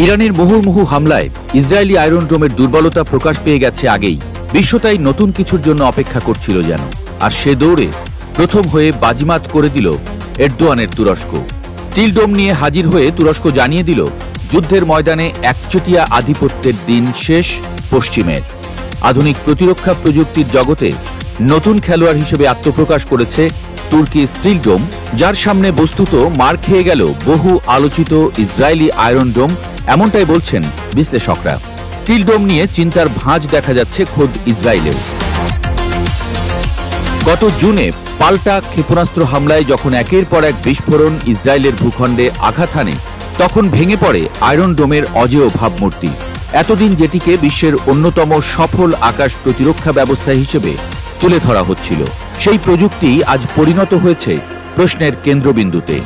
ইরানের মুহুর্মুহু হামলায় ইসরায়েলি আয়রন ডোমের দুর্বলতা প্রকাশ পেয়ে গেছে আগেই। বিশ্ব তাই নতুন কিছুর জন্য অপেক্ষা করছিল যেন, আর সে দৌড়ে প্রথম হয়ে বাজিমাত করে দিল এরদোয়ানের তুরস্ক। স্টিল ডোম নিয়ে হাজির হয়ে তুরস্ক জানিয়ে দিল, যুদ্ধের ময়দানে একচেটিয়া আধিপত্যের দিন শেষ পশ্চিমের। আধুনিক প্রতিরক্ষা প্রযুক্তির জগতে নতুন খেলোয়াড় হিসেবে আত্মপ্রকাশ করেছে তুর্কি স্টিল ডোম, যার সামনে বস্তুত মার খেয়ে গেল বহু আলোচিত ইসরায়েলি আয়রন ডোম, এমনটাই বলছেন বিশ্লেষকরা। স্টিল ডোম নিয়ে চিন্তার ভাঁজ দেখা যাচ্ছে খোদ ইসরায়েলেও। গত জুনে পাল্টা ক্ষেপণাস্ত্র হামলায় যখন একের পর এক বিস্ফোরণ ইসরায়েলের ভূখণ্ডে আঘাত হানে, তখন ভেঙে পড়ে আয়রন ডোমের অজেয় ভাবমূর্তি। এতদিন যেটিকে বিশ্বের অন্যতম সফল আকাশ প্রতিরক্ষা ব্যবস্থা হিসেবে তুলে ধরা হচ্ছিল, সেই প্রযুক্তি আজ পরিণত হয়েছে প্রশ্নের কেন্দ্রবিন্দুতে।